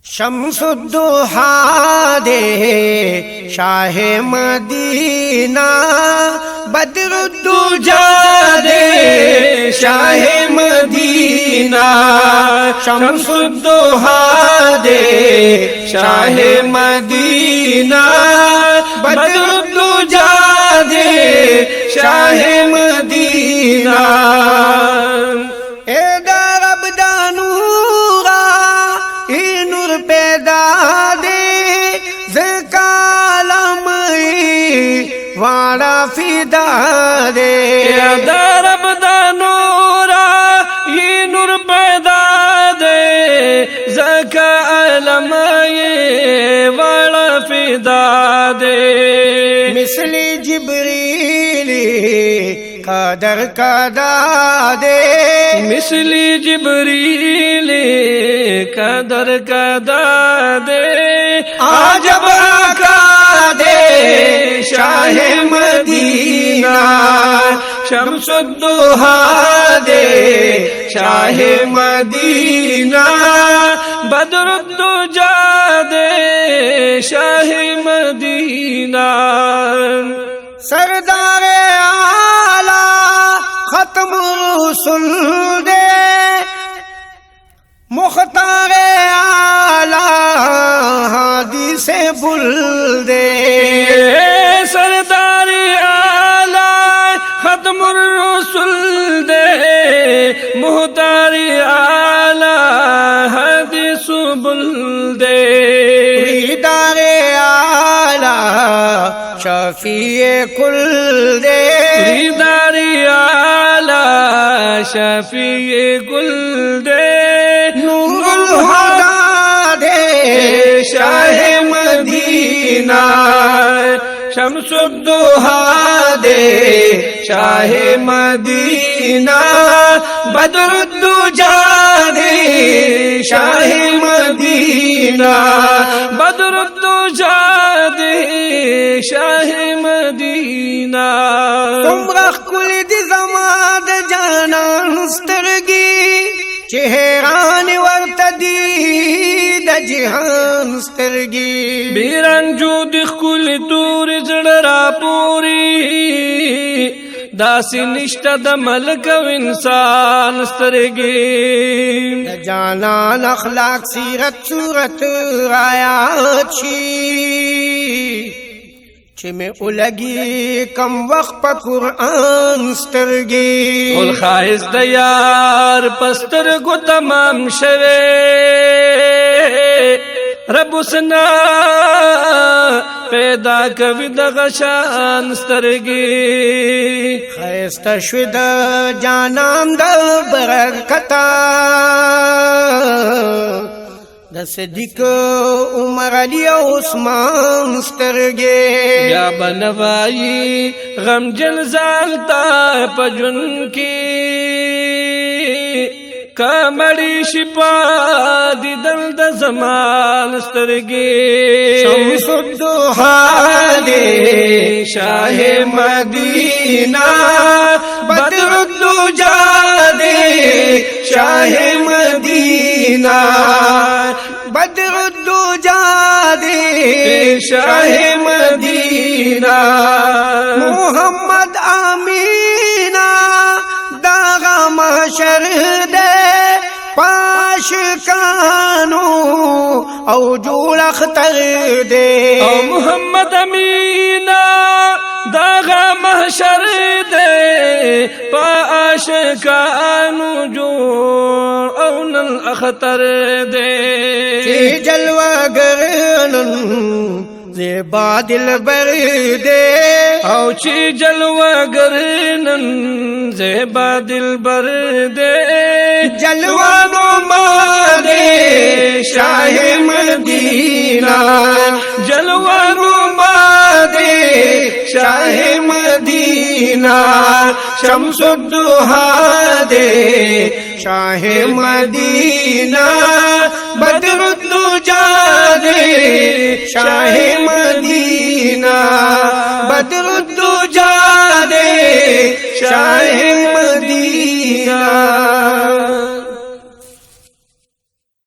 शम्सुद्दोहा दे Shah Medina, Badruddoza दे Shah Medina. शम्सुद्दोहा दे Shah Medina, Badruddoza दे Shah Medina. वाड़ा फिदा दे दरब दानूरा, ये नूर पैदा दे ज़का अलम, ये वाड़ा फिदा दे। मिसली जिब्रील कदर कदा दे, मिसली जिब्रील कदर कदा दे। आजब आका दे शाह मदीना, शम्सुद्दोहा दे शाह मदीना, बदरुद्दुजा दे शाह मदीना। सरदारे आला खत्मुर रुसूल दे, मुख्तारे आला हादी से बुल दे। सरदारी आला खत्मुर रुसूल दे, मुख्तारी आला हादी से बुल दे। दीदारे आला शफीए कुल दे, दीदारी आला शफीए कुल दे। नूरुल हुदा दे शाह मदीना, शम्सुद्दोहा दे शाह मदीना, बदरुद्दुजा दे शाह मदीना, बदरुद्दुजा दे शाह मदीना। उम्र कुल दी जमाद जाना स्तरगी, चेहरान वर्तदी द जिहान स्तरगी। बीरंजू दिखुल दूर जड़रा पूरी, दासी निष्ठा द मलक इंसान स्तरगी। जाना अखलाक सीरत सूरत आयात में उलगी कम वक्त पर कुरान स्तरगी। उल खाइस दयार पस्तर को तमाम शवे, रबुसना पैदा कवि दगशान स्तरगी। खाइस तशविद जानाम द बरकता, दसदिक उमर अली उस्मान स्तरगे। या बनवाई गम जल जालता पजुन की, कामड़ी शिपा दी दर्द जमान स्तरगे। शम्सुद्दोहा दे शाह मदीना, बदरुद्दुजा दे शाह मदीना, बदरुद्दुजा दे शाह मदीना। मोहम्मद आमीना दागा महशर दे, पाश कानू औजूल अख्तर दे। मोहम्मद अमीना दागा महशर दे, पाश कानू जो औनल अख्तर दे। जलवा गरनन ज़ेबा दिलबर दे, औची जलवा गरनन ज़ेबा दिलबर दे। जलवा नुमा दे शाह मदीना, जलवा नुमा दे शाह मदीना। शम्सुद्दोहा दे शाह मदीना, बदरुद्दुजा दे शाह मदीना, बदरुद्दुजा दे शाह मदीना।